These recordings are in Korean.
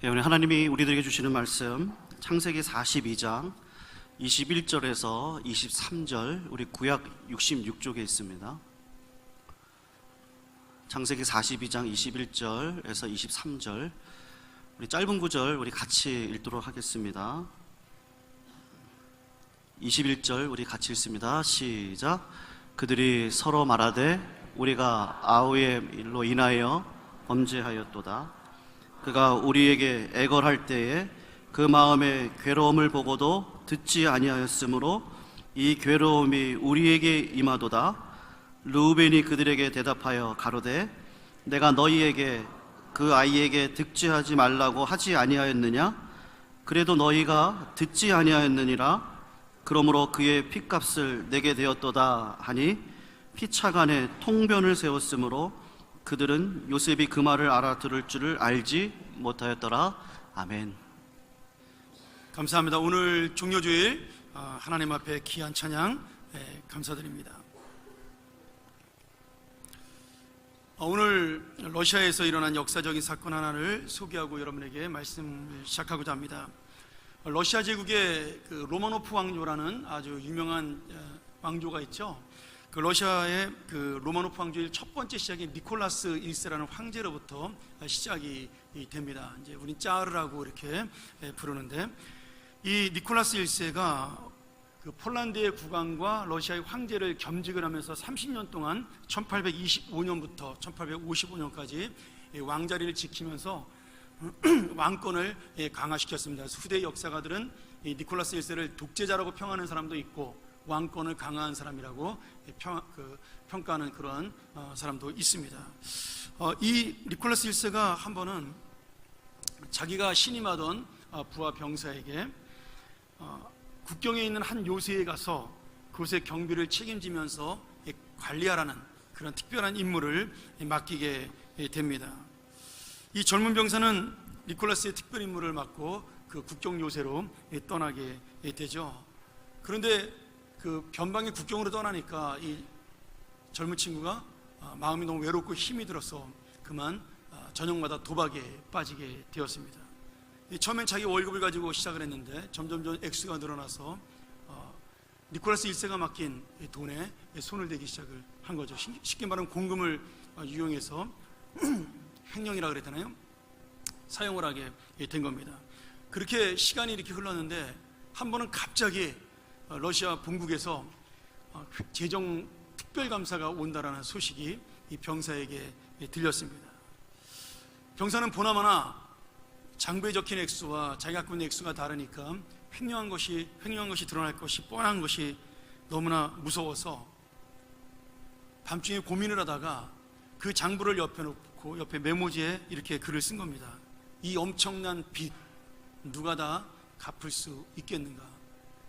오늘 하나님이 우리들에게 주시는 말씀 창세기 42장 21절에서 23절, 우리 구약 66쪽에 있습니다. 창세기 42장 21절에서 23절, 우리 짧은 구절 우리 같이 읽도록 하겠습니다. 21절 우리 같이 읽습니다. 시작. 그들이 서로 말하되 우리가 아우의 일로 인하여 범죄하였도다. 그가 우리에게 애걸할 때에 그 마음의 괴로움을 보고도 듣지 아니하였으므로 이 괴로움이 우리에게 임하도다. 르우벤이 그들에게 대답하여 가로되 내가 너희에게 그 아이에게 득죄하지 말라고 하지 아니하였느냐? 그래도 너희가 듣지 아니하였느니라. 그러므로 그의 핏값을 내게 되었도다 하니 피차간에 통변을 세웠으므로 그들은 요셉이 그 말을 알아들을 줄을 알지 못하였더라. 아멘. 감사합니다. 오늘 종료주일 하나님 앞에 귀한 찬양 감사드립니다. 오늘 러시아에서 일어난 역사적인 사건 하나를 소개하고 여러분에게 말씀을 시작하고자 합니다. 러시아 제국의 그 로마노프 왕조라는 아주 유명한 왕조가 있죠. 그 러시아의 그 로마노프 왕조의 첫 번째 시작이 니콜라스 1세라는 황제로부터 시작이 됩니다. 이제 우린 짜르라고 이렇게 부르는데, 이 니콜라스 1세가 그 폴란드의 국왕과 러시아의 황제를 겸직을 하면서 30년 동안 1825년부터 1855년까지 왕자리를 지키면서 왕권을 강화시켰습니다. 그래서 후대 역사가들은 이 니콜라스 1세를 독재자라고 평하는 사람도 있고 왕권을 강화한 사람이라고 평가하는 그런 사람도 있습니다. 이 니콜라스 1세가 한 번은 자기가 신임하던 부하 병사에게 국경에 있는 한 요새에 가서 그곳의 경비를 책임지면서 관리하라는 그런 특별한 임무를 맡기게 됩니다. 이 젊은 병사는 니콜라스의 특별 임무를 맡고 그 국경 요새로 떠나게 되죠. 그런데 그 변방의 국경으로 떠나니까 이 젊은 친구가 마음이 너무 외롭고 힘이 들어서 그만 저녁마다 도박에 빠지게 되었습니다. 처음엔 자기 월급을 가지고 시작을 했는데 점점 액수가 늘어나서 니콜라스 1세가 맡긴 돈에 손을 대기 시작을 한 거죠. 쉽게 말하면 공금을 이용해서 횡령이라고 그랬잖아요. 사용을 하게 된 겁니다. 그렇게 시간이 이렇게 흘렀는데 한 번은 갑자기 러시아 본국에서 재정 특별감사가 온다라는 소식이 이 병사에게 들렸습니다. 병사는 보나마나 장부에 적힌 액수와 자기가 갖고 있는 액수가 다르니까 횡령한 것이 드러날 것이 뻔한 것이 너무나 무서워서 밤중에 고민을 하다가 그 장부를 옆에 놓고 옆에 메모지에 이렇게 글을 쓴 겁니다. 이 엄청난 빚 누가 다 갚을 수 있겠는가?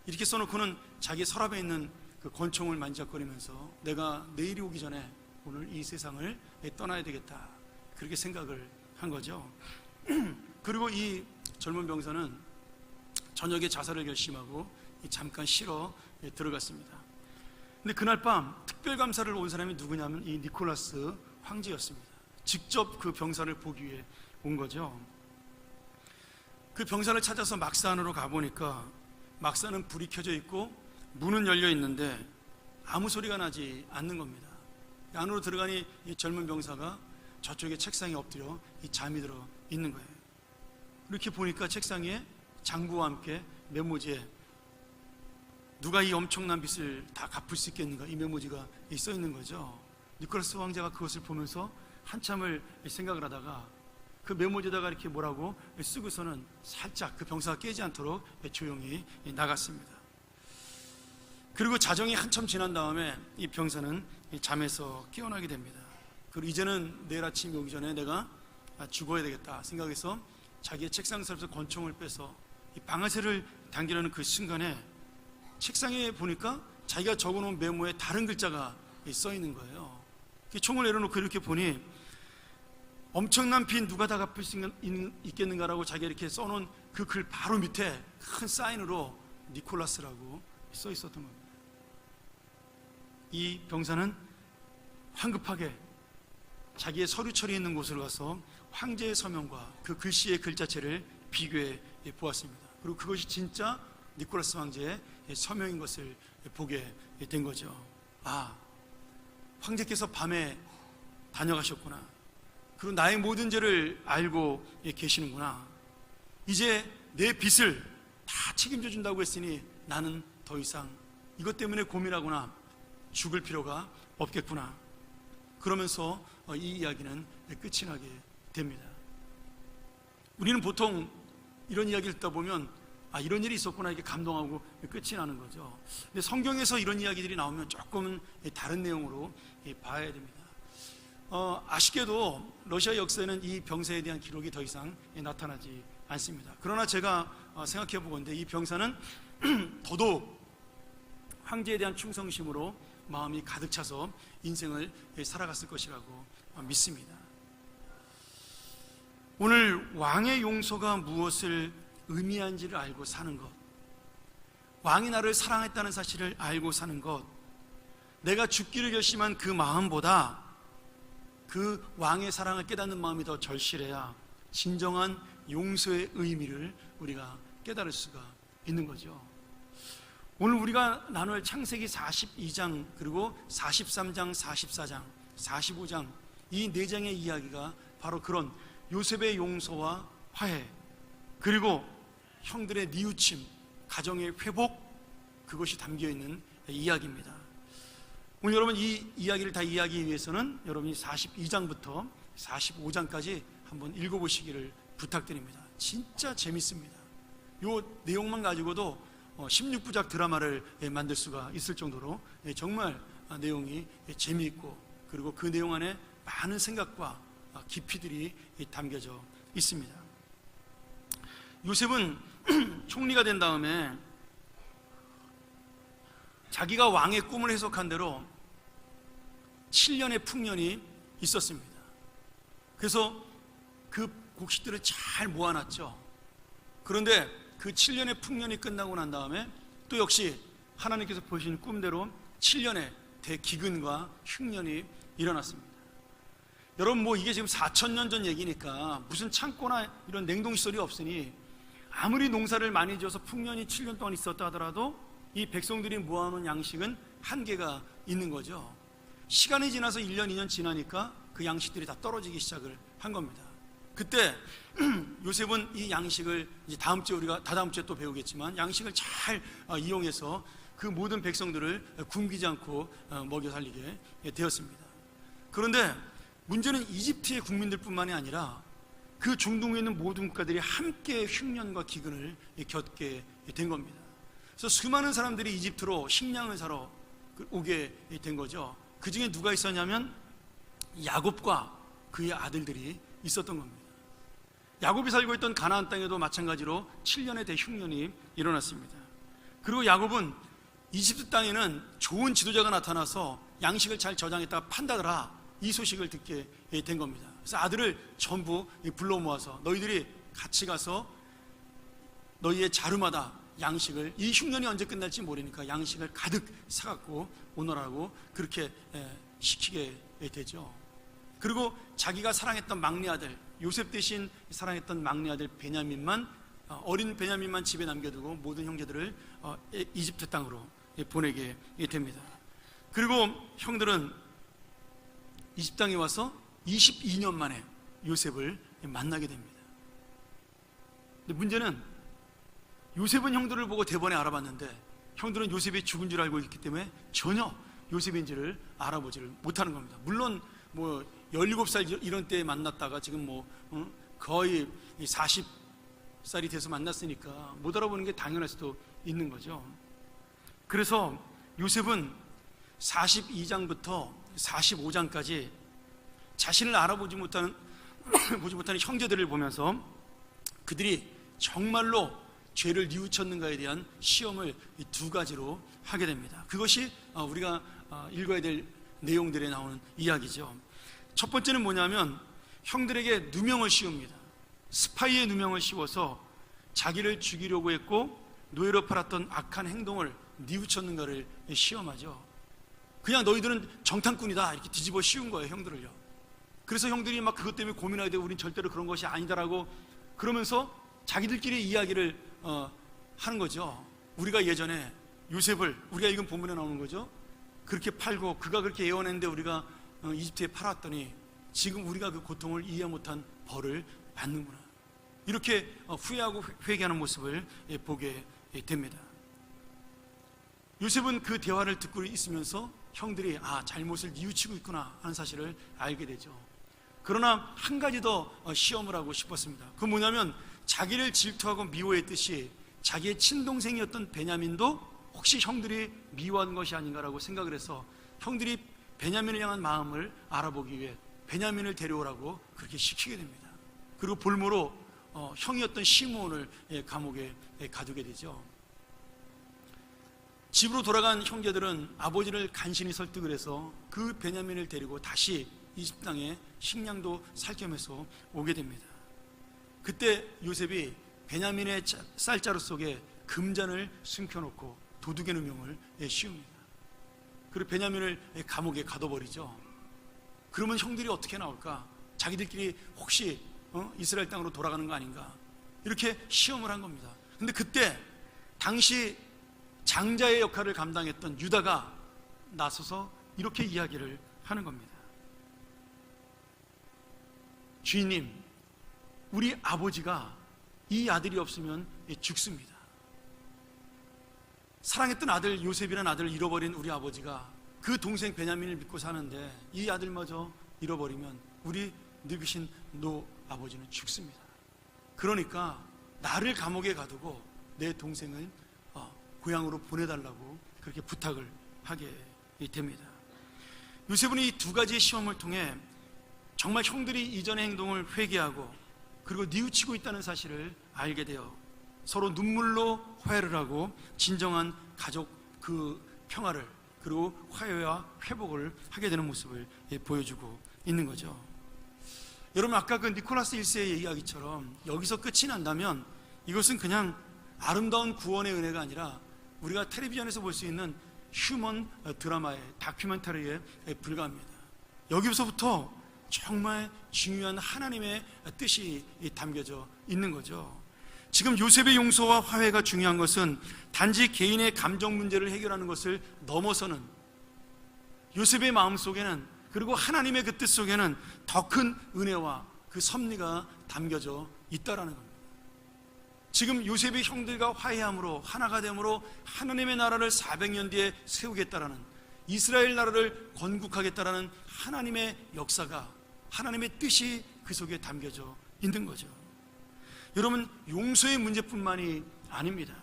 이렇게 써놓고는 자기 서랍에 있는 그 권총을 만지작거리면서 내가 내일이 오기 전에 오늘 이 세상을 떠나야 되겠다, 그렇게 생각을 한 거죠. 그리고 이 젊은 병사는 저녁에 자살을 결심하고 잠깐 쉬러 들어갔습니다. 근데 그날 밤 특별감사를 온 사람이 누구냐면 이 니콜라스 황제였습니다. 직접 그 병사를 보기 위해 온 거죠. 그 병사를 찾아서 막사 안으로 가보니까 막사는 불이 켜져 있고 문은 열려 있는데 아무 소리가 나지 않는 겁니다. 안으로 들어가니 이 젊은 병사가 저쪽에 책상에 엎드려 잠이 들어 있는 거예요. 이렇게 보니까 책상 위에 장부와 함께 메모지에 누가 이 엄청난 빚을 다 갚을 수 있겠는가, 이 메모지가 써 있는 거죠. 니콜라스 황제가 그것을 보면서 한참을 생각을 하다가 그 메모지에다가 이렇게 뭐라고 쓰고서는 살짝 그 병사가 깨지 않도록 조용히 나갔습니다. 그리고 자정이 한참 지난 다음에 이 병사는 잠에서 깨어나게 됩니다. 그리고 이제는 내일 아침 오기 전에 내가 죽어야 되겠다 생각해서 자기의 책상에서 권총을 빼서 이 방아쇠를 당기려는 그 순간에 책상에 보니까 자기가 적어놓은 메모에 다른 글자가 써 있는 거예요. 총을 내려놓고 이렇게 보니 엄청난 빚 누가 다 갚을 수 있겠는가라고 자기가 이렇게 써놓은 그 글 바로 밑에 큰 사인으로 니콜라스라고 써 있었던 겁니다. 이 병사는 황급하게 자기의 서류 처리 있는 곳으로 가서 황제의 서명과 그 글씨의 글자체를 비교해 보았습니다. 그리고 그것이 진짜 니콜라스 황제의 서명인 것을 보게 된 거죠. 아, 황제께서 밤에 다녀가셨구나. 그리고 나의 모든 죄를 알고 계시는구나. 이제 내 빚을 다 책임져 준다고 했으니 나는 더 이상 이것 때문에 고민하거나 죽을 필요가 없겠구나. 그러면서 이 이야기는 끝이 나게 됩니다. 우리는 보통 이런 이야기를 듣다 보면 아, 이런 일이 있었구나 이렇게 감동하고 끝이 나는 거죠. 근데 성경에서 이런 이야기들이 나오면 조금은 다른 내용으로 봐야 됩니다. 아쉽게도 러시아 역사에는 이 병사에 대한 기록이 더 이상 나타나지 않습니다. 그러나 제가 생각해 보건대 이 병사는 더더욱 황제에 대한 충성심으로 마음이 가득 차서 인생을 살아갔을 것이라고 믿습니다. 오늘 왕의 용서가 무엇을 의미한지를 알고 사는 것, 왕이 나를 사랑했다는 사실을 알고 사는 것, 내가 죽기를 결심한 그 마음보다 그 왕의 사랑을 깨닫는 마음이 더 절실해야 진정한 용서의 의미를 우리가 깨달을 수가 있는 거죠. 오늘 우리가 나눌 창세기 42장 그리고 43장, 44장, 45장 이 4장의 이야기가 바로 그런 요셉의 용서와 화해, 그리고 형들의 뉘우침, 가정의 회복, 그것이 담겨있는 이야기입니다. 오늘 여러분 이 이야기를 다 이해하기 위해서는 여러분이 42장부터 45장까지 한번 읽어보시기를 부탁드립니다. 진짜 재밌습니다. 이 내용만 가지고도 16부작 드라마를 만들 수가 있을 정도로 정말 내용이 재미있고, 그리고 그 내용 안에 많은 생각과 깊이들이 담겨져 있습니다. 요셉은 총리가 된 다음에 자기가 왕의 꿈을 해석한 대로 7년의 풍년이 있었습니다. 그래서 그 곡식들을 잘 모아놨죠. 그런데 그 7년의 풍년이 끝나고 난 다음에 또 역시 하나님께서 보신 꿈대로 7년의 대기근과 흉년이 일어났습니다. 여러분, 뭐 이게 지금 4,000년 전 얘기니까 무슨 창고나 이런 냉동시설이 없으니 아무리 농사를 많이 지어서 풍년이 7년 동안 있었다 하더라도 이 백성들이 모아놓은 양식은 한계가 있는 거죠. 시간이 지나서 1년, 2년 지나니까 그 양식들이 다 떨어지기 시작을 한 겁니다. 그때 요셉은 이 양식을 이제 다음 주에 우리가 다다음 주에 또 배우겠지만 양식을 잘 이용해서 그 모든 백성들을 굶기지 않고 먹여 살리게 되었습니다. 그런데 문제는 이집트의 국민들뿐만이 아니라 그 중동에 있는 모든 국가들이 함께 흉년과 기근을 겪게 된 겁니다. 그래서 수많은 사람들이 이집트로 식량을 사러 오게 된 거죠. 그 중에 누가 있었냐면 야곱과 그의 아들들이 있었던 겁니다. 야곱이 살고 있던 가나안 땅에도 마찬가지로 7년의 대흉년이 일어났습니다. 그리고 야곱은 이집트 땅에는 좋은 지도자가 나타나서 양식을 잘 저장했다가 판다더라, 이 소식을 듣게 된 겁니다. 그래서 아들을 전부 불러 모아서 너희들이 같이 가서 너희의 자루마다 양식을, 이 흉년이 언제 끝날지 모르니까 양식을 가득 사갖고 오너라고 그렇게 시키게 되죠. 그리고 자기가 사랑했던 막내 아들, 요셉 대신 사랑했던 막내 아들 베냐민만, 어린 베냐민만 집에 남겨두고 모든 형제들을 이집트 땅으로 보내게 됩니다. 그리고 형들은 이집트 땅에 와서 22년 만에 요셉을 만나게 됩니다. 근데 문제는 요셉은 형들을 보고 대번에 알아봤는데 형들은 요셉이 죽은 줄 알고 있기 때문에 전혀 요셉인지를 알아보지를 못하는 겁니다. 물론 뭐 17살 이런 때에 만났다가 지금 거의 40살이 돼서 만났으니까 못 알아보는 게 당연할 수도 있는 거죠. 그래서 요셉은 42장부터 45장까지 자신을 알아보지 못하는 형제들을 보면서 그들이 정말로 죄를 뉘우쳤는가에 대한 시험을 이 2가지로 하게 됩니다. 그것이 우리가 읽어야 될 내용들에 나오는 이야기죠. 첫 번째는 뭐냐면 형들에게 누명을 씌웁니다. 스파이의 누명을 씌워서 자기를 죽이려고 했고 노예로 팔았던 악한 행동을 뉘우쳤는가를 시험하죠. 그냥 너희들은 정탐꾼이다 이렇게 뒤집어 씌운 거예요, 형들을요. 그래서 형들이 막 그것 때문에 고민하게 되고 우린 절대로 그런 것이 아니다라고 그러면서 자기들끼리 이야기를 하는 거죠. 우리가 예전에 요셉을, 우리가 이건 본문에 나오는 거죠, 그렇게 팔고 그가 그렇게 예언했는데 우리가 이집트에 팔았더니 지금 우리가 그 고통을 이해 못한 벌을 받는구나, 이렇게 후회하고 회개하는 모습을 보게 됩니다. 요셉은 그 대화를 듣고 있으면서 형들이 잘못을 뉘우치고 있구나 하는 사실을 알게 되죠. 그러나 한 가지 더 시험을 하고 싶었습니다. 그 뭐냐면 자기를 질투하고 미워했듯이 자기의 친동생이었던 베냐민도 혹시 형들이 미워한 것이 아닌가라고 생각을 해서 형들이 베냐민을 향한 마음을 알아보기 위해 베냐민을 데려오라고 그렇게 시키게 됩니다. 그리고 볼모로 형이었던 시므온을 감옥에 가두게 되죠. 집으로 돌아간 형제들은 아버지를 간신히 설득을 해서 그 베냐민을 데리고 다시 이집트 땅에 식량도 살 겸해서 오게 됩니다. 그때 요셉이 베냐민의 쌀자루 속에 금잔을 숨겨놓고 도둑의 누명을 씌웁니다. 그리고 베냐민을 감옥에 가둬버리죠. 그러면 형들이 어떻게 나올까? 자기들끼리 혹시 이스라엘 땅으로 돌아가는 거 아닌가? 이렇게 시험을 한 겁니다. 근데 그때 당시 장자의 역할을 감당했던 유다가 나서서 이렇게 이야기를 하는 겁니다. 주인님, 우리 아버지가 이 아들이 없으면 죽습니다. 사랑했던 아들 요셉이라는 아들을 잃어버린 우리 아버지가 그 동생 베냐민을 믿고 사는데 이 아들마저 잃어버리면 우리 늙으신 노 아버지는 죽습니다. 그러니까 나를 감옥에 가두고 내 동생을 고향으로 보내달라고 그렇게 부탁을 하게 됩니다. 요셉은 이 두 가지의 시험을 통해 정말 형들이 이전의 행동을 회개하고 그리고 뉘우치고 있다는 사실을 알게 되어 서로 눈물로 화해를 하고 진정한 가족 그 평화를 그리고 화해와 회복을 하게 되는 모습을 보여주고 있는 거죠. 여러분, 아까 그 니콜라스 1세의 이야기처럼 여기서 끝이 난다면 이것은 그냥 아름다운 구원의 은혜가 아니라 우리가 텔레비전에서 볼 수 있는 휴먼 드라마의 다큐멘터리에 불과합니다. 여기서부터 정말 중요한 하나님의 뜻이 담겨져 있는 거죠. 지금 요셉의 용서와 화해가 중요한 것은 단지 개인의 감정 문제를 해결하는 것을 넘어서는 요셉의 마음 속에는, 그리고 하나님의 그 뜻 속에는 더 큰 은혜와 그 섭리가 담겨져 있다라는 겁니다. 지금 요셉의 형들과 화해함으로 하나가 됨으로 하나님의 나라를 400년 뒤에 세우겠다라는, 이스라엘 나라를 건국하겠다라는 하나님의 역사가, 하나님의 뜻이 그 속에 담겨져 있는 거죠. 여러분, 용서의 문제뿐만이 아닙니다.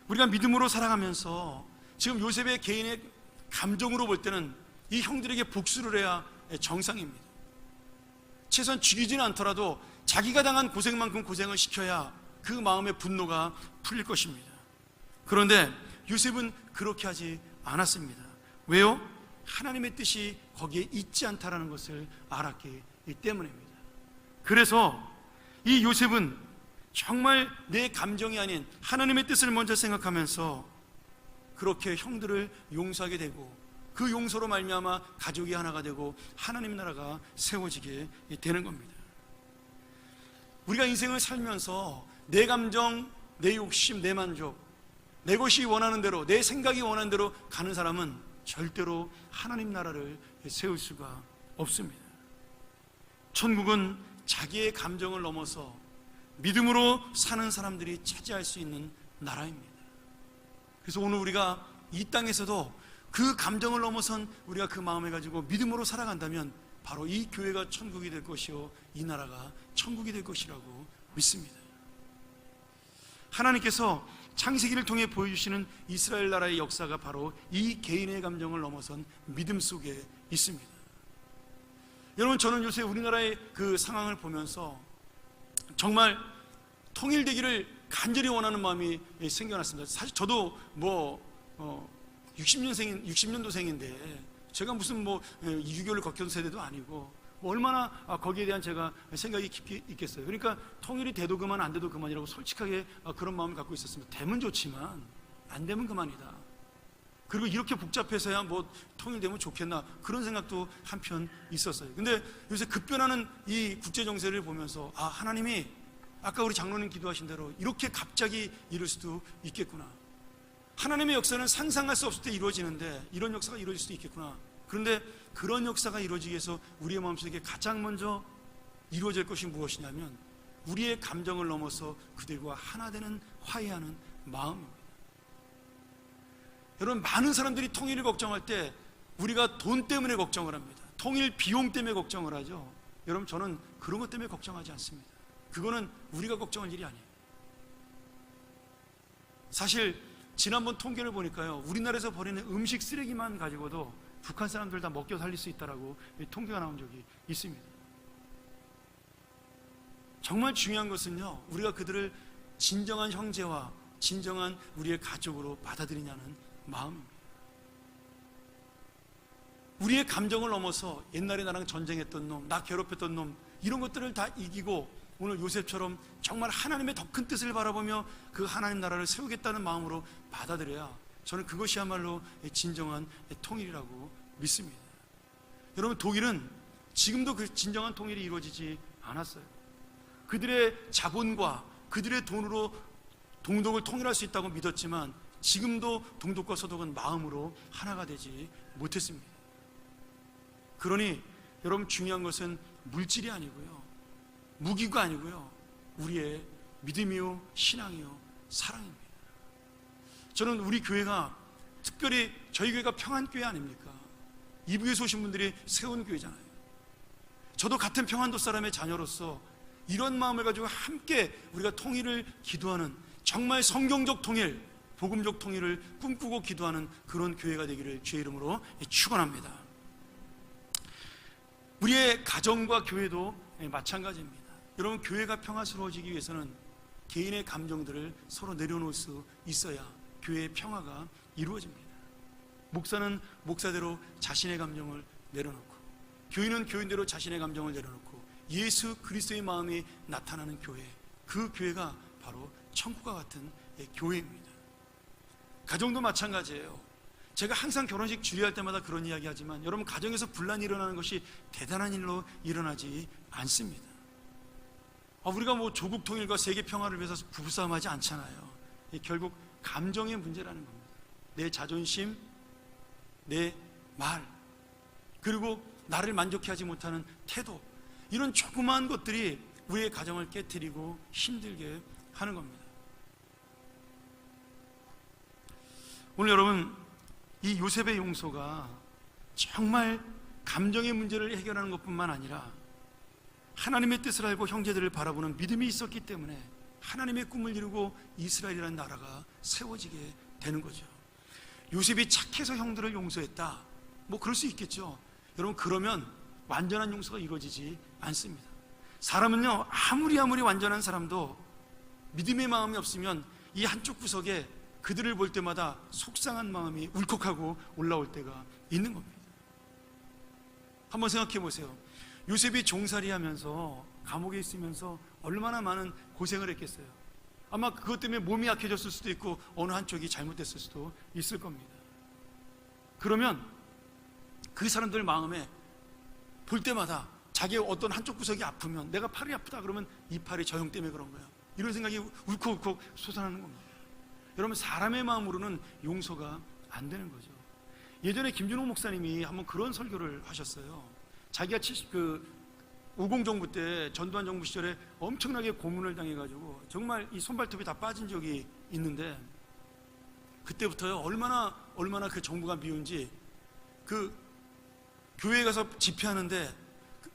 우리가 믿음으로 살아가면서 지금 요셉의 개인의 감정으로 볼 때는 이 형들에게 복수를 해야 정상입니다. 최소한 죽이지는 않더라도 자기가 당한 고생만큼 고생을 시켜야 그 마음의 분노가 풀릴 것입니다. 그런데 요셉은 그렇게 하지 않았습니다. 왜요? 하나님의 뜻이 거기에 있지 않다라는 것을 알았기 때문입니다. 그래서 이 요셉은 정말 내 감정이 아닌 하나님의 뜻을 먼저 생각하면서 그렇게 형들을 용서하게 되고 그 용서로 말미암아 가족이 하나가 되고 하나님 나라가 세워지게 되는 겁니다. 우리가 인생을 살면서 내 감정, 내 욕심, 내 만족, 내 것이 원하는 대로, 내 생각이 원하는 대로 가는 사람은 절대로 하나님 나라를 세울 수가 없습니다. 천국은 자기의 감정을 넘어서 믿음으로 사는 사람들이 차지할 수 있는 나라입니다. 그래서 오늘 우리가 이 땅에서도 그 감정을 넘어선 우리가 그 마음을 가지고 믿음으로 살아간다면 바로 이 교회가 천국이 될 것이요 이 나라가 천국이 될 것이라고 믿습니다. 하나님께서 창세기를 통해 보여주시는 이스라엘 나라의 역사가 바로 이 개인의 감정을 넘어선 믿음 속에 있습니다. 여러분, 저는 요새 우리나라의 그 상황을 보면서 정말 통일되기를 간절히 원하는 마음이 생겨났습니다. 사실 저도 60년도생인데 제가 무슨 6.25를 겪은 세대도 아니고 얼마나 거기에 대한 제가 생각이 깊이 있겠어요. 그러니까 통일이 돼도 그만 안 돼도 그만이라고 솔직하게 그런 마음을 갖고 있었습니다. 되면 좋지만 안 되면 그만이다. 그리고 이렇게 복잡해서야 뭐 통일되면 좋겠나 그런 생각도 한편 있었어요. 근데 요새 급변하는 이 국제 정세를 보면서 하나님이 아까 우리 장로님 기도하신 대로 이렇게 갑자기 이룰 수도 있겠구나. 하나님의 역사는 상상할 수 없을 때 이루어지는데 이런 역사가 이루어질 수도 있겠구나. 그런데 그런 역사가 이루어지기 위해서 우리의 마음속에 가장 먼저 이루어질 것이 무엇이냐면 우리의 감정을 넘어서 그들과 하나 되는 화해하는 마음입니다. 여러분, 많은 사람들이 통일을 걱정할 때 우리가 돈 때문에 걱정을 합니다. 통일 비용 때문에 걱정을 하죠. 여러분, 저는 그런 것 때문에 걱정하지 않습니다. 그거는 우리가 걱정할 일이 아니에요. 사실 지난번 통계를 보니까요, 우리나라에서 버리는 음식 쓰레기만 가지고도 북한 사람들 다 먹여 살릴 수 있다라고 통계가 나온 적이 있습니다. 정말 중요한 것은요, 우리가 그들을 진정한 형제와 진정한 우리의 가족으로 받아들이냐는 마음입니다. 우리의 감정을 넘어서 옛날에 나랑 전쟁했던 놈, 나 괴롭혔던 놈, 이런 것들을 다 이기고 오늘 요셉처럼 정말 하나님의 더 큰 뜻을 바라보며 그 하나님 나라를 세우겠다는 마음으로 받아들여야 저는 그것이야말로 진정한 통일이라고 믿습니다. 여러분, 독일은 지금도 그 진정한 통일이 이루어지지 않았어요. 그들의 자본과 그들의 돈으로 동독을 통일할 수 있다고 믿었지만 지금도 동독과 서독은 마음으로 하나가 되지 못했습니다. 그러니 여러분, 중요한 것은 물질이 아니고요, 무기가 아니고요, 우리의 믿음이요, 신앙이요, 사랑입니다. 저는 우리 교회가 특별히 저희 교회가 평안교회 아닙니까? 이북에서 오신 분들이 세운 교회잖아요. 저도 같은 평안도 사람의 자녀로서 이런 마음을 가지고 함께 우리가 통일을 기도하는, 정말 성경적 통일, 복음적 통일을 꿈꾸고 기도하는 그런 교회가 되기를 주의 이름으로 축원합니다. 우리의 가정과 교회도 마찬가지입니다. 여러분, 교회가 평화스러워지기 위해서는 개인의 감정들을 서로 내려놓을 수 있어야 교회의 평화가 이루어집니다. 목사는 목사대로 자신의 감정을 내려놓고, 교인은 교인대로 자신의 감정을 내려놓고 예수 그리스도의 마음이 나타나는 교회, 그 교회가 바로 천국과 같은 교회입니다. 가정도 마찬가지예요. 제가 항상 결혼식 주례할 때마다 그런 이야기 하지만 여러분, 가정에서 분란이 일어나는 것이 대단한 일로 일어나지 않습니다. 우리가 뭐 조국 통일과 세계 평화를 위해서 부부싸움 하지 않잖아요. 결국 감정의 문제라는 겁니다. 내 자존심, 내 말, 그리고 나를 만족해 하지 못하는 태도, 이런 조그마한 것들이 우리의 가정을 깨트리고 힘들게 하는 겁니다. 오늘 여러분, 이 요셉의 용서가 정말 감정의 문제를 해결하는 것뿐만 아니라 하나님의 뜻을 알고 형제들을 바라보는 믿음이 있었기 때문에 하나님의 꿈을 이루고 이스라엘이라는 나라가 세워지게 되는 거죠. 요셉이 착해서 형들을 용서했다, 뭐 그럴 수 있겠죠. 여러분, 그러면 완전한 용서가 이루어지지 않습니다. 사람은요, 아무리 완전한 사람도 믿음의 마음이 없으면 이 한쪽 구석에 그들을 볼 때마다 속상한 마음이 울컥하고 올라올 때가 있는 겁니다. 한번 생각해 보세요. 요셉이 종살이 하면서 감옥에 있으면서 얼마나 많은 고생을 했겠어요. 아마 그것 때문에 몸이 약해졌을 수도 있고 어느 한쪽이 잘못됐을 수도 있을 겁니다. 그러면 그 사람들 마음에 볼 때마다 자기의 어떤 한쪽 구석이 아프면, 내가 팔이 아프다 그러면 이 팔이 저 형 때문에 그런 거야, 이런 생각이 울컥울컥 솟아나는 겁니다. 여러분, 사람의 마음으로는 용서가 안 되는 거죠. 예전에 김준호 목사님이 한번 그런 설교를 하셨어요. 자기가 50정부 때, 전두환 정부 시절에 엄청나게 고문을 당해가지고 정말 이 손발톱이 다 빠진 적이 있는데, 그때부터요, 얼마나 그 정부가 미운지, 그 교회에 가서 집회하는데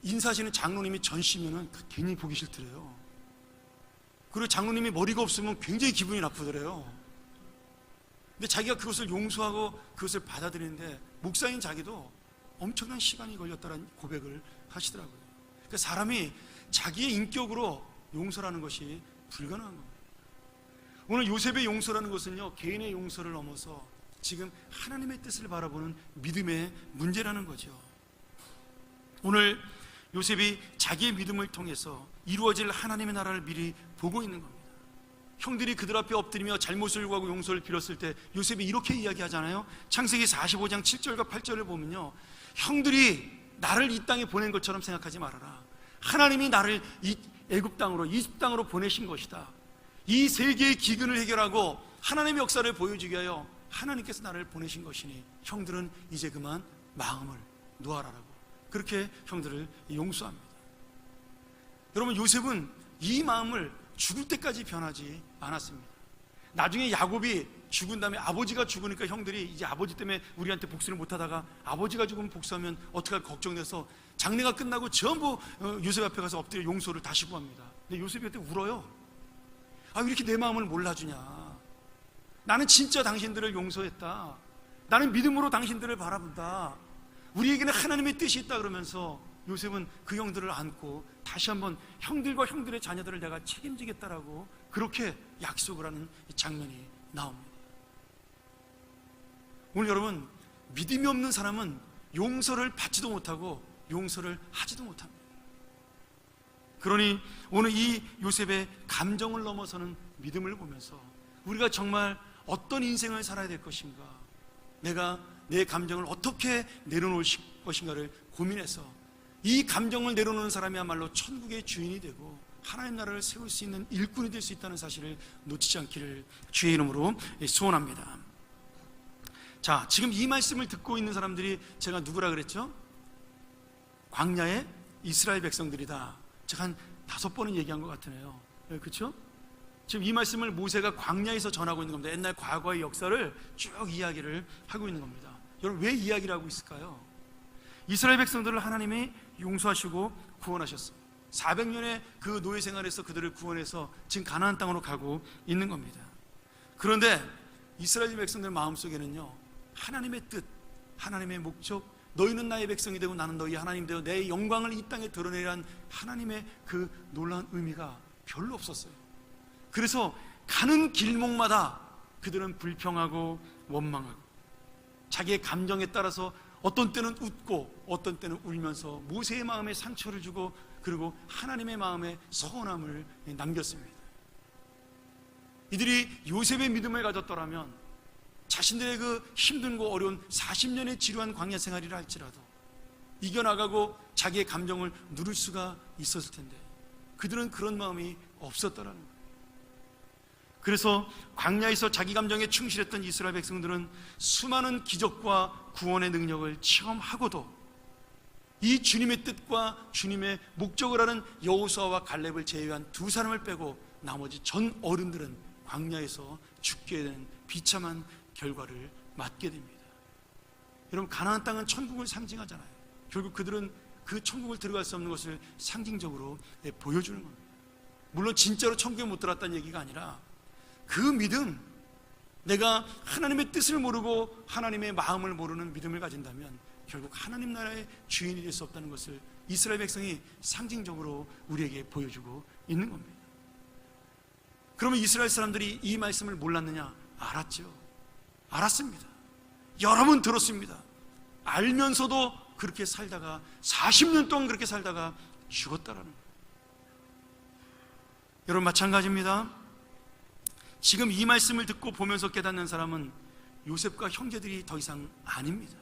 인사하시는 장로님이 전시면은 괜히 보기 싫더래요. 그리고 장로님이 머리가 없으면 굉장히 기분이 나쁘더래요. 근데 자기가 그것을 용서하고 그것을 받아들이는데 목사인 자기도 엄청난 시간이 걸렸다는 고백을 하시더라고요. 그러니까 사람이 자기의 인격으로 용서라는 것이 불가능한 겁니다. 오늘 요셉의 용서라는 것은요, 개인의 용서를 넘어서 지금 하나님의 뜻을 바라보는 믿음의 문제라는 거죠. 오늘 요셉이 자기의 믿음을 통해서 이루어질 하나님의 나라를 미리 보고 있는 겁니다. 형들이 그들 앞에 엎드리며 잘못을 구하고 용서를 빌었을 때 요셉이 이렇게 이야기하잖아요. 창세기 45장 7절과 8절을 보면요, 형들이 나를 이 땅에 보낸 것처럼 생각하지 말아라. 하나님이 나를 이 애굽 땅으로, 이집 땅으로 보내신 것이다. 이 세계의 기근을 해결하고 하나님의 역사를 보여주기 위하여 하나님께서 나를 보내신 것이니 형들은 이제 그만 마음을 놓아라라고, 그렇게 형들을 용서합니다. 여러분, 요셉은 이 마음을 죽을 때까지 변하지 않았습니다. 나중에 야곱이 죽은 다음에 아버지가 죽으니까 형들이 이제 아버지 때문에 우리한테 복수를 못하다가 아버지가 죽으면 복수하면 어떡할까 걱정돼서 장례가 끝나고 전부 요셉 앞에 가서 엎드려 용서를 다시 구합니다. 근데 요셉이 그때 울어요. 아, 왜 이렇게 내 마음을 몰라주냐. 나는 진짜 당신들을 용서했다. 나는 믿음으로 당신들을 바라본다. 우리에게는 하나님의 뜻이 있다. 그러면서 요셉은 그 형들을 안고 다시 한번 형들과 형들의 자녀들을 내가 책임지겠다라고 그렇게 약속을 하는 장면이 나옵니다. 오늘 여러분, 믿음이 없는 사람은 용서를 받지도 못하고 용서를 하지도 못합니다. 그러니 오늘 이 요셉의 감정을 넘어서는 믿음을 보면서 우리가 정말 어떤 인생을 살아야 될 것인가, 내가 내 감정을 어떻게 내려놓을 것인가를 고민해서 이 감정을 내려놓는 사람이야말로 천국의 주인이 되고 하나님 나라를 세울 수 있는 일꾼이 될 수 있다는 사실을 놓치지 않기를 주의 이름으로 소원합니다. 자, 지금 이 말씀을 듣고 있는 사람들이 제가 누구라 그랬죠? 광야의 이스라엘 백성들이다. 제가 한 5번은 얘기한 것 같으네요. 그렇죠? 지금 이 말씀을 모세가 광야에서 전하고 있는 겁니다. 옛날 과거의 역사를 쭉 이야기를 하고 있는 겁니다. 여러분, 왜 이야기를 하고 있을까요? 이스라엘 백성들을 하나님이 용서하시고 구원하셨어요. 400년의 그 노예 생활에서 그들을 구원해서 지금 가나안 땅으로 가고 있는 겁니다. 그런데 이스라엘 백성들 마음속에는요, 하나님의 뜻, 하나님의 목적, 너희는 나의 백성이 되고 나는 너희 하나님 되어 내 영광을 이 땅에 드러내란 하나님의 그 놀라운 의미가 별로 없었어요. 그래서 가는 길목마다 그들은 불평하고 원망하고 자기의 감정에 따라서 어떤 때는 웃고 어떤 때는 울면서 모세의 마음에 상처를 주고 그리고 하나님의 마음에 서운함을 남겼습니다. 이들이 요셉의 믿음을 가졌더라면 자신들의 그 힘들고 어려운 40년의 지루한 광야 생활이라 할지라도 이겨나가고 자기의 감정을 누릴 수가 있었을 텐데 그들은 그런 마음이 없었더라는 거예요. 그래서 광야에서 자기 감정에 충실했던 이스라엘 백성들은 수많은 기적과 구원의 능력을 체험하고도 이 주님의 뜻과 주님의 목적을 아는 여호수아와 갈렙을 제외한 2사람을 빼고 나머지 전 어른들은 광야에서 죽게 된 비참한 결과를 맞게 됩니다. 여러분, 가나안 땅은 천국을 상징하잖아요. 결국 그들은 그 천국을 들어갈 수 없는 것을 상징적으로 보여주는 겁니다. 물론 진짜로 천국에 못 들어갔다는 얘기가 아니라 그 믿음, 내가 하나님의 뜻을 모르고 하나님의 마음을 모르는 믿음을 가진다면 결국 하나님 나라의 주인이 될 수 없다는 것을 이스라엘 백성이 상징적으로 우리에게 보여주고 있는 겁니다. 그러면 이스라엘 사람들이 이 말씀을 몰랐느냐? 알았죠. 알았습니다. 여러 번 들었습니다. 알면서도 그렇게 살다가 40년 동안 그렇게 살다가 죽었다라는 거예요. 여러분, 마찬가지입니다. 지금 이 말씀을 듣고 보면서 깨닫는 사람은 요셉과 형제들이 더 이상 아닙니다.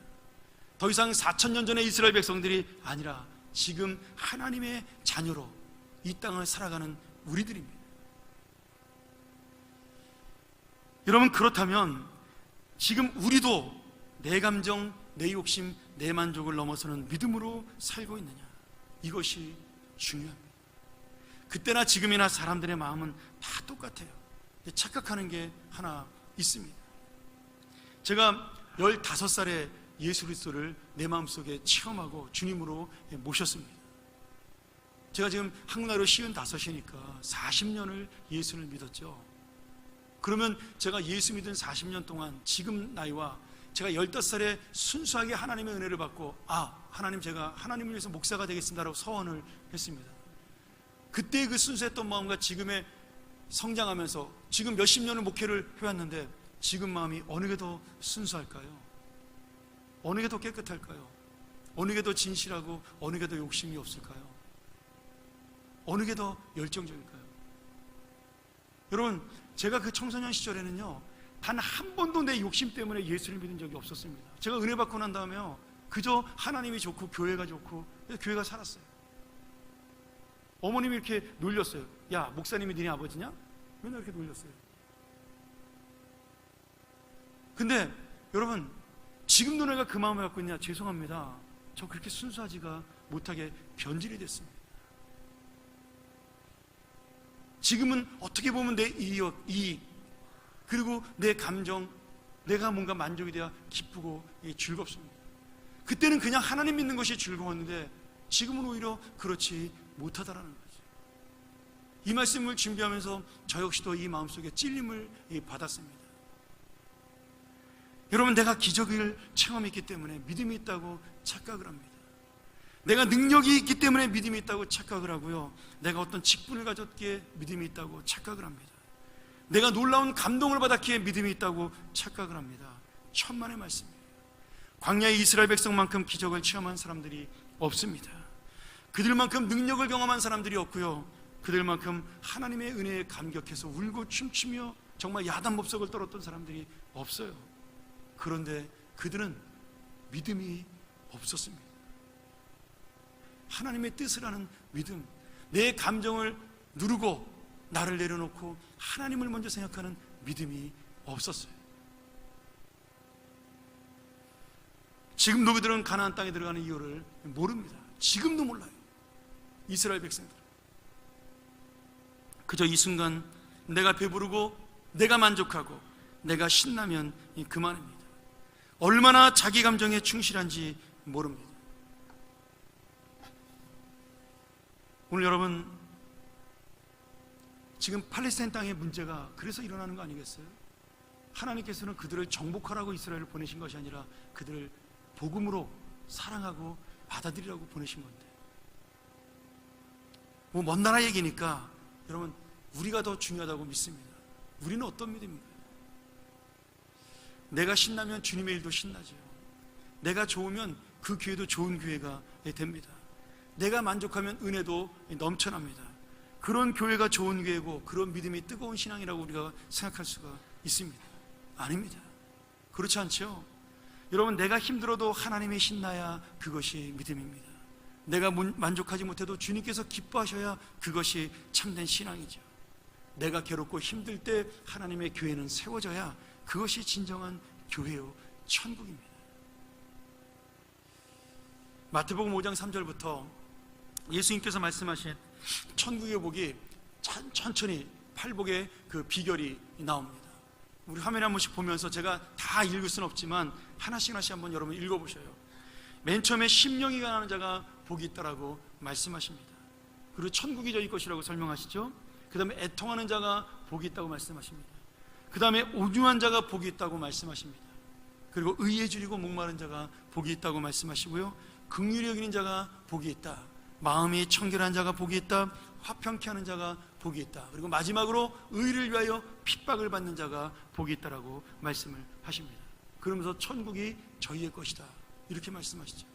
더 이상 4,000년 전의 이스라엘 백성들이 아니라 지금 하나님의 자녀로 이 땅을 살아가는 우리들입니다. 여러분, 그렇다면 지금 우리도 내 감정, 내 욕심, 내 만족을 넘어서는 믿음으로 살고 있느냐? 이것이 중요합니다. 그때나 지금이나 사람들의 마음은 다 똑같아요. 착각하는 게 하나 있습니다. 제가 15살에 예수 그리스도를 내 마음속에 체험하고 주님으로 모셨습니다. 제가 지금 한국 나이로 55이니까 40년을 예수를 믿었죠. 그러면 제가 예수 믿은 40년 동안 지금 나이와 제가 15살에 순수하게 하나님의 은혜를 받고 하나님, 제가 하나님을 위해서 목사가 되겠습니다라고 서원을 했습니다. 그때의 그 순수했던 마음과 지금의 성장하면서 지금 몇십 년을 목회를 해왔는데 지금 마음이 어느 게 더 순수할까요? 어느 게 더 깨끗할까요? 어느 게 더 진실하고 어느 게 더 욕심이 없을까요? 어느 게 더 열정적일까요? 여러분, 제가 그 청소년 시절에는요, 단 한 번도 내 욕심 때문에 예수를 믿은 적이 없었습니다. 제가 은혜 받고 난 다음에요, 그저 하나님이 좋고 교회가 좋고 교회가 살았어요. 어머님이 이렇게 놀렸어요. 야, 목사님이 너네 아버지냐? 맨날 이렇게 놀렸어요. 근데 여러분, 지금도 내가 그 마음을 갖고 있냐? 죄송합니다. 저 그렇게 순수하지가 못하게 변질이 됐습니다. 지금은 어떻게 보면 내 이익, 그리고 내 감정, 내가 뭔가 만족이 되어 기쁘고 즐겁습니다. 그때는 그냥 하나님 믿는 것이 즐거웠는데 지금은 오히려 그렇지 못하다라는 거죠. 이 말씀을 준비하면서 저 역시도 이 마음속에 찔림을 받았습니다. 여러분, 내가 기적을 체험했기 때문에 믿음이 있다고 착각을 합니다. 내가 능력이 있기 때문에 믿음이 있다고 착각을 하고요, 내가 어떤 직분을 가졌기에 믿음이 있다고 착각을 합니다. 내가 놀라운 감동을 받았기에 믿음이 있다고 착각을 합니다. 천만의 말씀이에요. 광야의 이스라엘 백성만큼 기적을 체험한 사람들이 없습니다. 그들만큼 능력을 경험한 사람들이 없고요, 그들만큼 하나님의 은혜에 감격해서 울고 춤추며 정말 야단법석을 떨었던 사람들이 없어요. 그런데 그들은 믿음이 없었습니다. 하나님의 뜻을 아는 믿음, 내 감정을 누르고 나를 내려놓고 하나님을 먼저 생각하는 믿음이 없었어요. 지금도 그들은 가나안 땅에 들어가는 이유를 모릅니다. 지금도 몰라요. 이스라엘 백성들, 그저 이 순간 내가 배부르고 내가 만족하고 내가 신나면 그만입니다. 얼마나 자기 감정에 충실한지 모릅니다. 오늘 여러분, 지금 팔레스타인 땅의 문제가 그래서 일어나는 거 아니겠어요? 하나님께서는 그들을 정복하라고 이스라엘을 보내신 것이 아니라 그들을 복음으로 사랑하고 받아들이라고 보내신 건데, 뭐 먼 나라 얘기니까 여러분, 우리가 더 중요하다고 믿습니다. 우리는 어떤 믿음인가요? 내가 신나면 주님의 일도 신나죠. 내가 좋으면 그 교회도 좋은 교회가 됩니다. 내가 만족하면 은혜도 넘쳐납니다. 그런 교회가 좋은 교회고 그런 믿음이 뜨거운 신앙이라고 우리가 생각할 수가 있습니다. 아닙니다. 그렇지 않죠? 여러분, 내가 힘들어도 하나님이 신나야 그것이 믿음입니다. 내가 만족하지 못해도 주님께서 기뻐하셔야 그것이 참된 신앙이죠. 내가 괴롭고 힘들 때 하나님의 교회는 세워져야 그것이 진정한 교회요 천국입니다. 마태복음 5장 3절부터 예수님께서 말씀하신 천국의 복이 천천히 팔복의 그 비결이 나옵니다. 우리 화면에 한 번씩 보면서 제가 다 읽을 수는 없지만 하나씩 한번 여러분 읽어보셔요. 맨 처음에 심령이 가난한 자가 복이 있다라고 말씀하십니다. 그리고 천국이 저희 것이라고 설명하시죠. 그 다음에 애통하는 자가 복이 있다고 말씀하십니다. 그 다음에 온유한 자가 복이 있다고 말씀하십니다. 그리고 의에 줄이고 목마른 자가 복이 있다고 말씀하시고요, 긍휼히 여기는 자가 복이 있다, 마음이 청결한 자가 복이 있다, 화평케 하는 자가 복이 있다, 그리고 마지막으로 의를 위하여 핍박을 받는 자가 복이 있다라고 말씀을 하십니다. 그러면서 천국이 저희의 것이다 이렇게 말씀하시죠.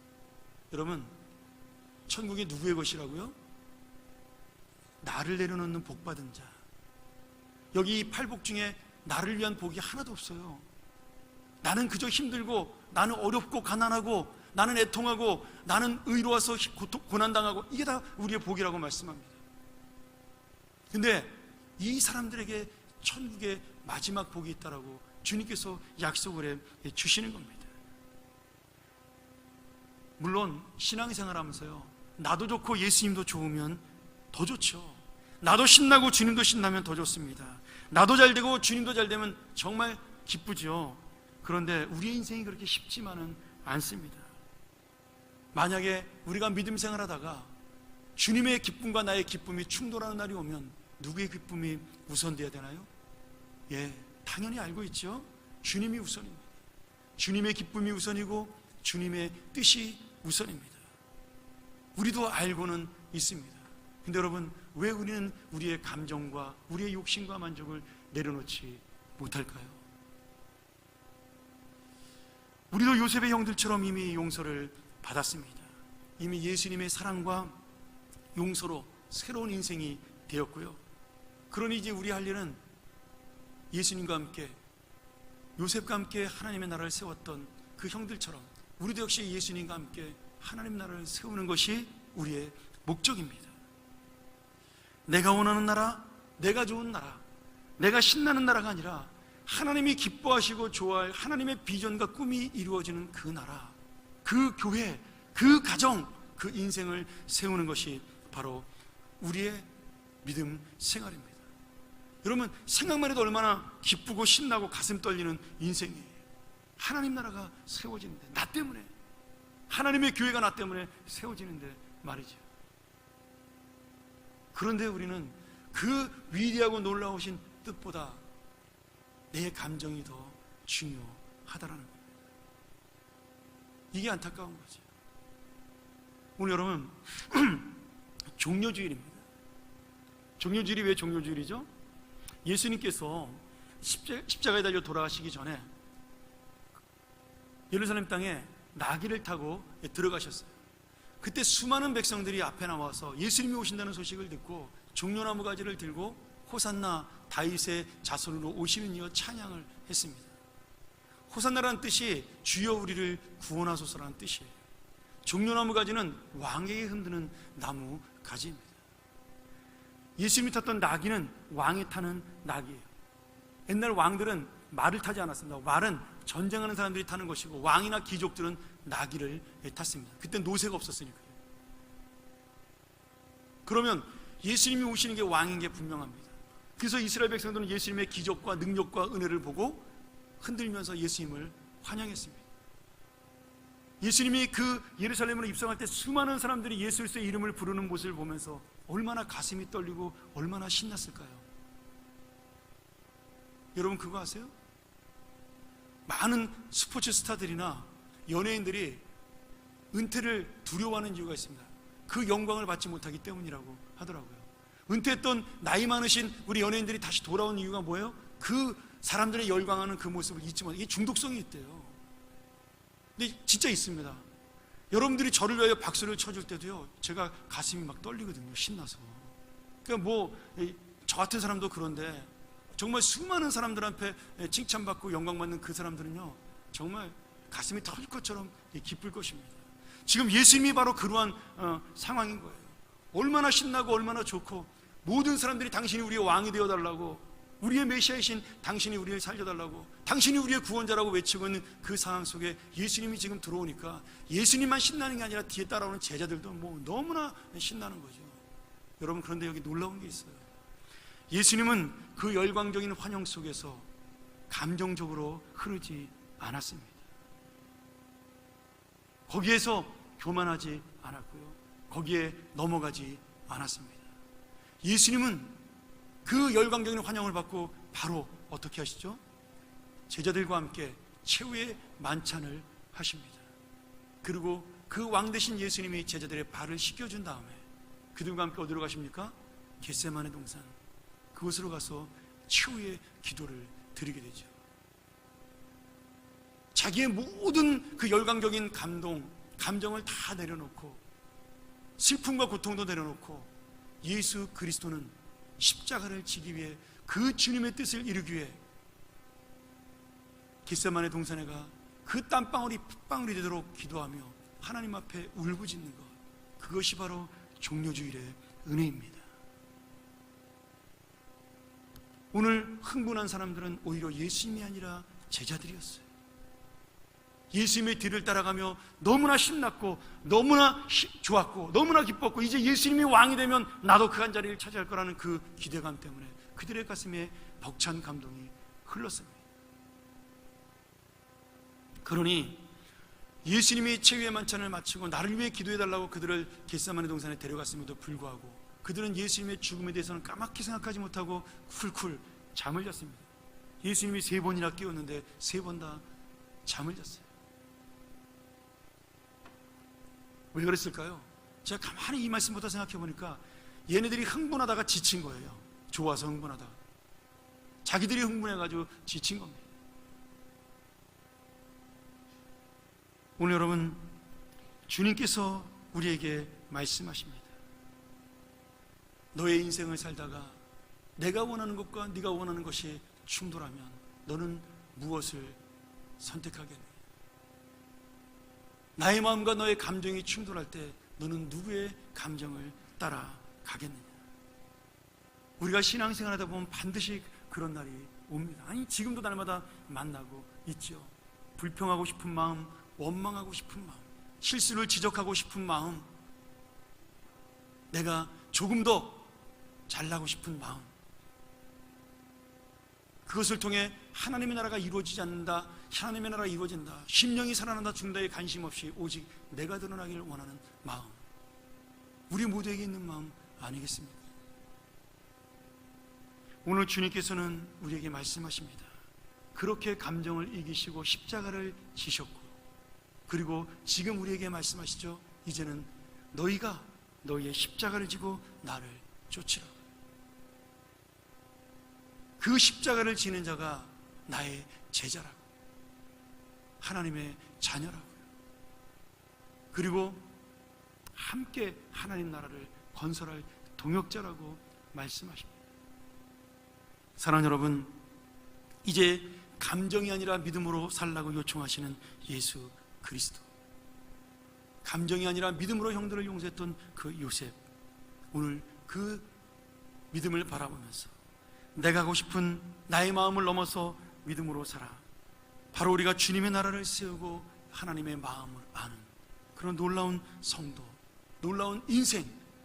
여러분, 천국이 누구의 것이라고요? 나를 내려놓는 복받은 자. 여기 이 팔복 중에 나를 위한 복이 하나도 없어요. 나는 그저 힘들고, 나는 어렵고 가난하고, 나는 애통하고, 나는 의로워서 고난당하고, 이게 다 우리의 복이라고 말씀합니다. 근데 이 사람들에게 천국의 마지막 복이 있다라고 주님께서 약속을 해 주시는 겁니다. 물론 신앙생활 하면서요, 나도 좋고 예수님도 좋으면 더 좋죠. 나도 신나고 주님도 신나면 더 좋습니다. 나도 잘 되고 주님도 잘 되면 정말 기쁘죠. 그런데 우리의 인생이 그렇게 쉽지만은 않습니다. 만약에 우리가 믿음 생활하다가 주님의 기쁨과 나의 기쁨이 충돌하는 날이 오면 누구의 기쁨이 우선돼야 되나요? 예, 당연히 알고 있죠. 주님이 우선입니다. 주님의 기쁨이 우선이고 주님의 뜻이 우선입니다. 우리도 알고는 있습니다. 근데 여러분, 왜 우리는 우리의 감정과 우리의 욕심과 만족을 내려놓지 못할까요? 우리도 요셉의 형들처럼 이미 용서를 받았습니다. 이미 예수님의 사랑과 용서로 새로운 인생이 되었고요. 그러니 이제 우리 할 일은 예수님과 함께 요셉과 함께 하나님의 나라를 세웠던 그 형들처럼 우리도 역시 예수님과 함께 하나님의 나라를 세우는 것이 우리의 목적입니다. 내가 원하는 나라, 내가 좋은 나라, 내가 신나는 나라가 아니라 하나님이 기뻐하시고 좋아할 하나님의 비전과 꿈이 이루어지는 그 나라, 그 교회, 그 가정, 그 인생을 세우는 것이 바로 우리의 믿음 생활입니다. 여러분, 생각만 해도 얼마나 기쁘고 신나고 가슴 떨리는 인생이에요. 하나님 나라가 세워지는데, 나 때문에, 하나님의 교회가 나 때문에 세워지는데 말이죠. 그런데 우리는 그 위대하고 놀라우신 뜻보다 내 감정이 더 중요하다라는 거예요. 이게 안타까운 거죠. 오늘 여러분 종료주일입니다. 종료주일이 왜 종료주일이죠? 예수님께서 십자가에 달려 돌아가시기 전에 예루살렘 땅에 나귀를 타고 들어가셨어요. 그때 수많은 백성들이 앞에 나와서 예수님이 오신다는 소식을 듣고 종려나무 가지를 들고 호산나 다윗의 자손으로 오시는 이여 찬양을 했습니다. 호산나라는 뜻이 주여 우리를 구원하소서라는 뜻이에요. 종려나무 가지는 왕에게 흔드는 나무 가지입니다. 예수님이 탔던 나귀는 왕이 타는 나귀예요. 옛날 왕들은 말을 타지 않았습니다. 말은 전쟁하는 사람들이 타는 것이고 왕이나 귀족들은 나귀를 탔습니다. 그때 노새가 없었으니까요. 그러면 예수님이 오시는 게 왕인 게 분명합니다. 그래서 이스라엘 백성들은 예수님의 기적과 능력과 은혜를 보고 흔들면서 예수님을 환영했습니다. 예수님이 그 예루살렘으로 입성할 때 수많은 사람들이 예수 그리스도의 이름을 부르는 모습을 보면서 얼마나 가슴이 떨리고 얼마나 신났을까요? 여러분 그거 아세요? 많은 스포츠 스타들이나 연예인들이 은퇴를 두려워하는 이유가 있습니다. 그 영광을 받지 못하기 때문이라고 하더라고요. 은퇴했던 나이 많으신 우리 연예인들이 다시 돌아온 이유가 뭐예요? 그 사람들의 열광하는 그 모습을 잊지 못하고, 이게 중독성이 있대요. 근데 진짜 있습니다. 여러분들이 저를 위하여 박수를 쳐줄 때도요, 제가 가슴이 막 떨리거든요. 신나서. 그러니까 저 같은 사람도 그런데 정말 수많은 사람들 앞에 칭찬받고 영광받는 그 사람들은요, 정말 가슴이 터질 것처럼 기쁠 것입니다. 지금 예수님이 바로 그러한 상황인 거예요. 얼마나 신나고 얼마나 좋고, 모든 사람들이 당신이 우리의 왕이 되어달라고, 우리의 메시아이신 당신이 우리를 살려달라고, 당신이 우리의 구원자라고 외치고 있는 그 상황 속에 예수님이 지금 들어오니까 예수님만 신나는 게 아니라 뒤에 따라오는 제자들도 너무나 신나는 거죠. 여러분, 그런데 여기 놀라운 게 있어요. 예수님은 그 열광적인 환영 속에서 감정적으로 흐르지 않았습니다. 거기에서 교만하지 않았고요, 거기에 넘어가지 않았습니다. 예수님은 그 열광적인 환영을 받고 바로 어떻게 하시죠? 제자들과 함께 최후의 만찬을 하십니다. 그리고 그 왕 되신 예수님이 제자들의 발을 씻겨준 다음에 그들과 함께 어디로 가십니까? 겟세마네 동산, 그곳으로 가서 최후의 기도를 드리게 되죠. 자기의 모든 그 열광적인 감정을 다 내려놓고, 슬픔과 고통도 내려놓고, 예수 그리스도는 십자가를 지기 위해, 그 주님의 뜻을 이루기 위해 겟세마네 동산에 가 그 땀방울이 핏방울이 되도록 기도하며 하나님 앞에 울부짖는 것, 그것이 바로 종료주일의 은혜입니다. 오늘 흥분한 사람들은 오히려 예수님이 아니라 제자들이었어요. 예수님의 뒤를 따라가며 너무나 신났고 너무나 좋았고 너무나 기뻤고, 이제 예수님이 왕이 되면 나도 그 한 자리를 차지할 거라는 그 기대감 때문에 그들의 가슴에 벅찬 감동이 흘렀습니다. 그러니 예수님이 최후의 만찬을 마치고 나를 위해 기도해달라고 그들을 겟세마네 동산에 데려갔음에도 불구하고 그들은 예수님의 죽음에 대해서는 까맣게 생각하지 못하고 쿨쿨 잠을 잤습니다. 예수님이 3번이나 깨웠는데 3번 다 잠을 잤어요. 왜 그랬을까요? 제가 가만히 이 말씀부터 생각해 보니까 얘네들이 흥분하다가 지친 거예요. 좋아서 흥분하다가 자기들이 흥분해가지고 지친 겁니다. 오늘 여러분, 주님께서 우리에게 말씀하십니다. 너의 인생을 살다가 내가 원하는 것과 네가 원하는 것이 충돌하면 너는 무엇을 선택하겠느냐? 나의 마음과 너의 감정이 충돌할 때 너는 누구의 감정을 따라가겠느냐? 우리가 신앙생활하다 보면 반드시 그런 날이 옵니다. 아니, 지금도 날마다 만나고 있죠. 불평하고 싶은 마음, 원망하고 싶은 마음, 실수를 지적하고 싶은 마음, 내가 조금 더 잘나고 싶은 마음, 그것을 통해 하나님의 나라가 이루어지지 않는다, 하나님의 나라가 이루어진다, 심령이 살아난다, 죽는다에 관심 없이 오직 내가 드러나기를 원하는 마음, 우리 모두에게 있는 마음 아니겠습니까? 오늘 주님께서는 우리에게 말씀하십니다. 그렇게 감정을 이기시고 십자가를 지셨고, 그리고 지금 우리에게 말씀하시죠. 이제는 너희가 너희의 십자가를 지고 나를 쫓으라. 그 십자가를 지는 자가 나의 제자라고, 하나님의 자녀라고요. 그리고 함께 하나님 나라를 건설할 동역자라고 말씀하십니다. 사랑하는 여러분, 이제 감정이 아니라 믿음으로 살라고 요청하시는 예수 그리스도, 감정이 아니라 믿음으로 형들을 용서했던 그 요셉, 오늘 그 믿음을 바라보면서 내가 하고 싶은 나의 마음을 넘어서 믿음으로 살아, 바로 우리가 주님의 나라를 세우고 하나님의 마음을 아는 그런 놀라운 성도, 놀라운 인생,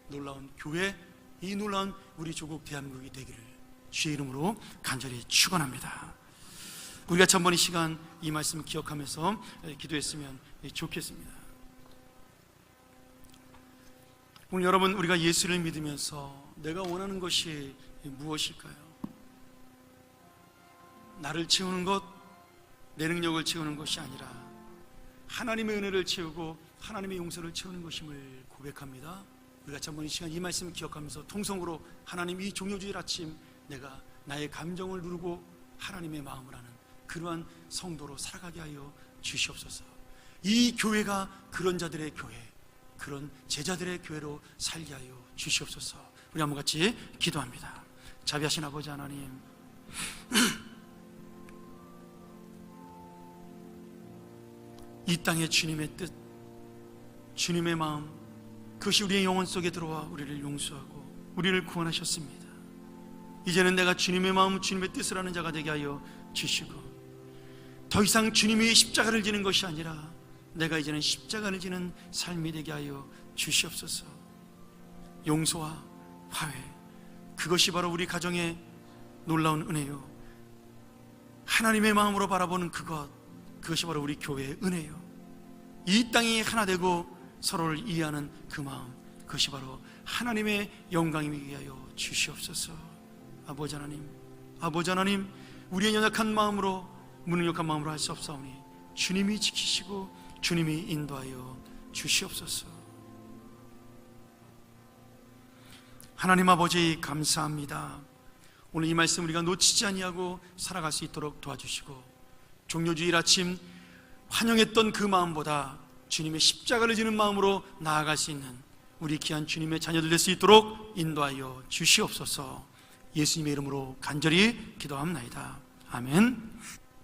놀라운 교회, 이 놀라운 우리 조국 대한민국이 되기를 주의 이름으로 간절히 축원합니다. 우리가 전번 이 시간 이 말씀을 기억하면서 기도했으면 좋겠습니다. 오늘 여러분, 우리가 예수를 믿으면서 내가 원하는 것이 무엇일까요? 나를 채우는 것, 내 능력을 채우는 것이 아니라 하나님의 은혜를 채우고 하나님의 용서를 채우는 것임을 고백합니다. 우리가 전번 이 시간 이 말씀을 기억하면서 통성으로 하나님, 이 종료주일 아침 내가 나의 감정을 누르고 하나님의 마음을 아는 그러한 성도로 살아가게 하여 주시옵소서. 이 교회가 그런 자들의 교회, 그런 제자들의 교회로 살게 하여 주시옵소서. 우리 한번 같이 기도합니다. 자비하신 아버지 하나님, 이 땅에 주님의 뜻, 주님의 마음, 그것이 우리의 영혼 속에 들어와 우리를 용서하고 우리를 구원하셨습니다. 이제는 내가 주님의 마음, 주님의 뜻을 하는 자가 되게 하여 주시고, 더 이상 주님이 십자가를 지는 것이 아니라 내가 이제는 십자가를 지는 삶이 되게 하여 주시옵소서. 용서와 화해, 그것이 바로 우리 가정의 놀라운 은혜요, 하나님의 마음으로 바라보는 그것이 바로 우리 교회의 은혜요, 이 땅이 하나 되고 서로를 이해하는 그 마음, 그것이 바로 하나님의 영광이게 하여 주시옵소서. 아버지 하나님, 우리의 연약한 마음으로, 무능력한 마음으로 할 수 없사오니 주님이 지키시고 주님이 인도하여 주시옵소서. 하나님 아버지, 감사합니다. 오늘 이 말씀 우리가 놓치지 아니하고 살아갈 수 있도록 도와주시고, 종료주일 아침 환영했던 그 마음보다 주님의 십자가를 지는 마음으로 나아갈 수 있는 우리 귀한 주님의 자녀들 될 수 있도록 인도하여 주시옵소서. 예수님의 이름으로 간절히 기도합나이다. 아멘.